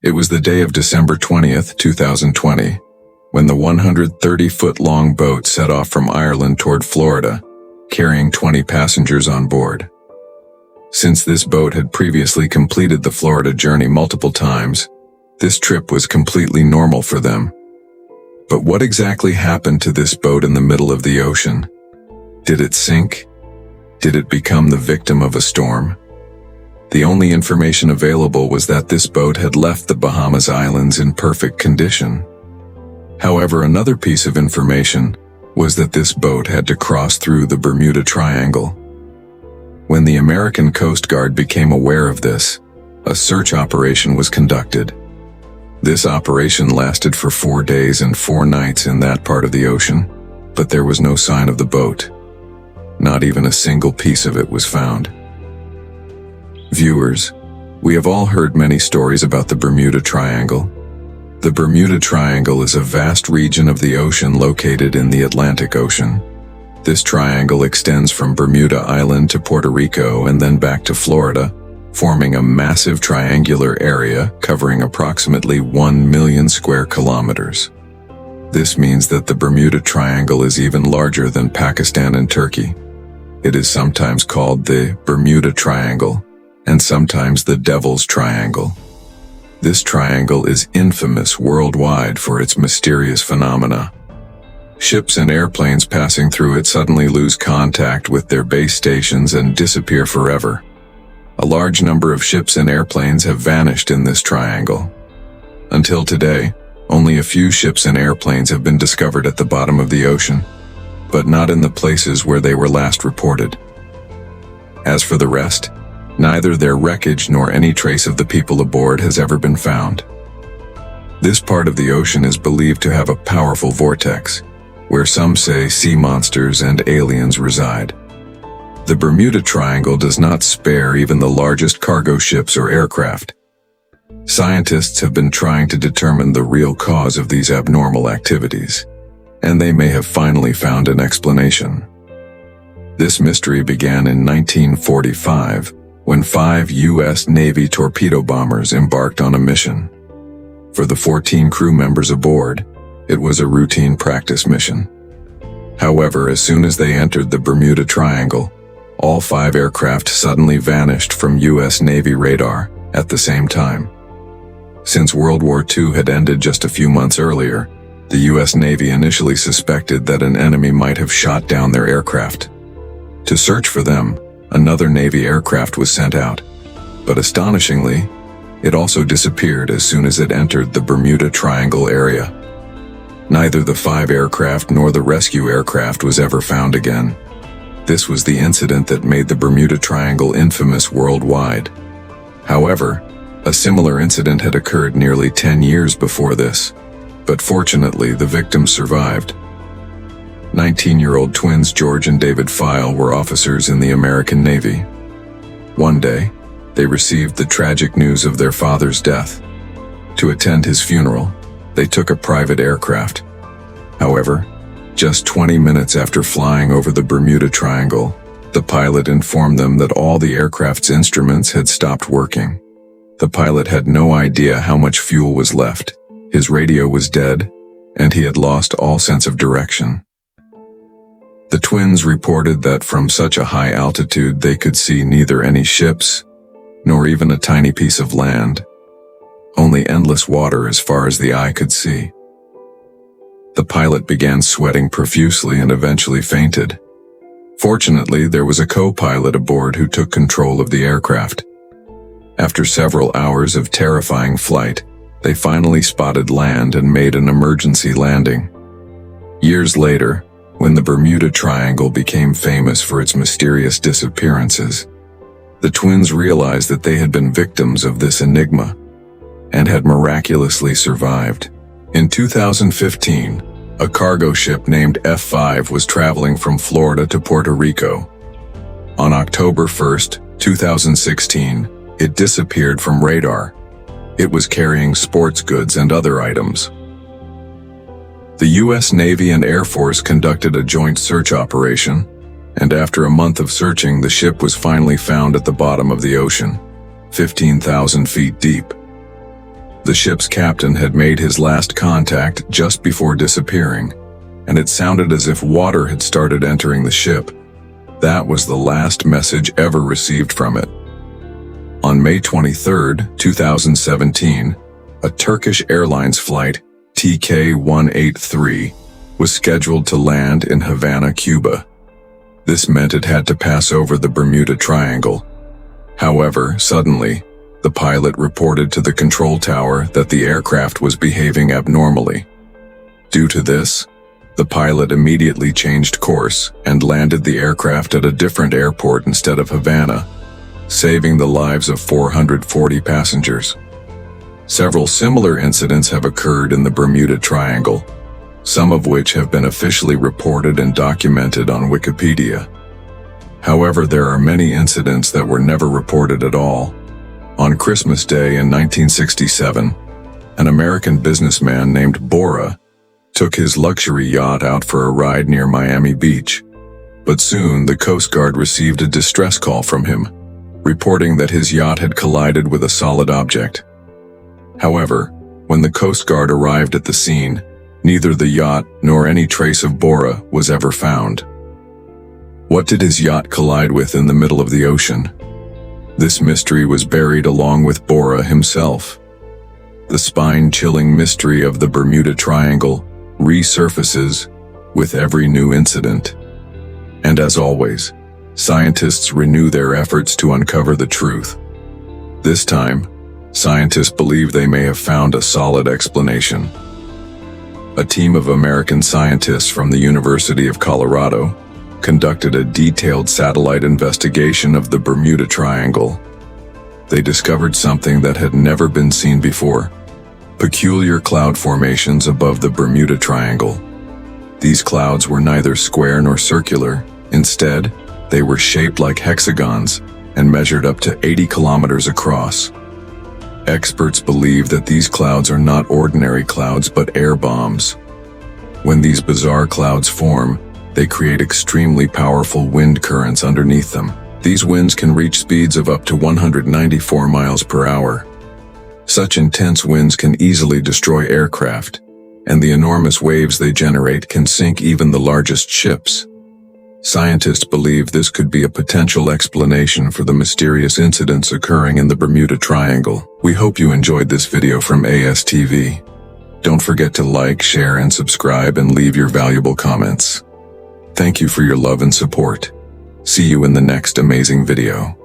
It was the day of December 20th, 2020, when the 130-foot-long boat set off from Ireland toward Florida, carrying 20 passengers on board. Since this boat had previously completed the Florida journey multiple times, this trip was completely normal for them. But what exactly happened to this boat in the middle of the ocean? Did it sink? Did it become the victim of a storm? The only information available was that this boat had left the Bahamas Islands in perfect condition. However, another piece of information was that this boat had to cross through the Bermuda Triangle. When the American Coast Guard became aware of this, a search operation was conducted. This operation lasted for 4 days and 4 nights in that part of the ocean, but there was no sign of the boat. Not even a single piece of it was found. Viewers, we have all heard many stories about the Bermuda Triangle. The Bermuda Triangle is a vast region of the ocean located in the Atlantic Ocean. This triangle extends from Bermuda Island to Puerto Rico and then back to Florida, forming a massive triangular area covering approximately 1 million square kilometers. This means that the Bermuda Triangle is even larger than Pakistan and Turkey. It is sometimes called the Bermuda Triangle, and sometimes the Devil's Triangle. This triangle is infamous worldwide for its mysterious phenomena. Ships and airplanes passing through it suddenly lose contact with their base stations and disappear forever. A large number of ships and airplanes have vanished in this triangle. Until today, only a few ships and airplanes have been discovered at the bottom of the ocean, but not in the places where they were last reported. As for the rest, neither their wreckage nor any trace of the people aboard has ever been found. This part of the ocean is believed to have a powerful vortex, where some say sea monsters and aliens reside. The Bermuda Triangle does not spare even the largest cargo ships or aircraft. Scientists have been trying to determine the real cause of these abnormal activities, and they may have finally found an explanation. This mystery began in 1945, when 5 U.S. Navy torpedo bombers embarked on a mission. For the 14 crew members aboard, it was a routine practice mission. However, as soon as they entered the Bermuda Triangle, all 5 aircraft suddenly vanished from U.S. Navy radar at the same time. Since World War II had ended just a few months earlier, the U.S. Navy initially suspected that an enemy might have shot down their aircraft. To search for them, another Navy aircraft was sent out, but astonishingly, it also disappeared as soon as it entered the Bermuda Triangle area. Neither the 5 aircraft nor the rescue aircraft was ever found again. This was the incident that made the Bermuda Triangle infamous worldwide. However, a similar incident had occurred nearly 10 years before this, but fortunately the victims survived. 19-year-old twins George and David File were officers in the American Navy. One day, they received the tragic news of their father's death. To attend his funeral, they took a private aircraft. However, just 20 minutes after flying over the Bermuda Triangle, the pilot informed them that all the aircraft's instruments had stopped working. The pilot had no idea how much fuel was left, his radio was dead, and he had lost all sense of direction. The twins reported that from such a high altitude they could see neither any ships, nor even a tiny piece of land, only endless water as far as the eye could see. The pilot began sweating profusely and eventually fainted. Fortunately, there was a co-pilot aboard who took control of the aircraft. After several hours of terrifying flight, they finally spotted land and made an emergency landing. Years later, when the Bermuda Triangle became famous for its mysterious disappearances, the twins realized that they had been victims of this enigma and had miraculously survived. In 2015, a cargo ship named F5 was traveling from Florida to Puerto Rico. On October 1st, 2016, it disappeared from radar. It was carrying sports goods and other items. The U.S. Navy and Air Force conducted a joint search operation, and after a month of searching, the ship was finally found at the bottom of the ocean, 15,000 feet deep. The ship's captain had made his last contact just before disappearing, and it sounded as if water had started entering the ship. That was the last message ever received from it. On May 23, 2017, a Turkish Airlines flight, TK-183, was scheduled to land in Havana, Cuba. This meant it had to pass over the Bermuda Triangle. However, suddenly, the pilot reported to the control tower that the aircraft was behaving abnormally. Due to this, the pilot immediately changed course and landed the aircraft at a different airport instead of Havana, saving the lives of 440 passengers. Several similar incidents have occurred in the Bermuda Triangle, some of which have been officially reported and documented on Wikipedia. However, there are many incidents that were never reported at all. On Christmas Day in 1967, an American businessman named Bora took his luxury yacht out for a ride near Miami Beach. But soon the Coast Guard received a distress call from him, reporting that his yacht had collided with a solid object. However, when the Coast Guard arrived at the scene, neither the yacht nor any trace of Bora was ever found. What did his yacht collide with in the middle of the ocean? This mystery was buried along with Bora himself. The spine-chilling mystery of the Bermuda Triangle resurfaces with every new incident. And as always, scientists renew their efforts to uncover the truth. This time, scientists believe they may have found a solid explanation. A team of American scientists from the University of Colorado conducted a detailed satellite investigation of the Bermuda Triangle. They discovered something that had never been seen before: peculiar cloud formations above the Bermuda Triangle. These clouds were neither square nor circular. Instead, they were shaped like hexagons and measured up to 80 kilometers across. Experts believe that these clouds are not ordinary clouds but air bombs. When these bizarre clouds form, they create extremely powerful wind currents underneath them. These winds can reach speeds of up to 194 miles per hour. Such intense winds can easily destroy aircraft, and the enormous waves they generate can sink even the largest ships. Scientists believe this could be a potential explanation for the mysterious incidents occurring in the Bermuda Triangle. We hope you enjoyed this video from ASTV. Don't forget to like, share, and subscribe, and leave your valuable comments. Thank you for your love and support. See you in the next amazing video.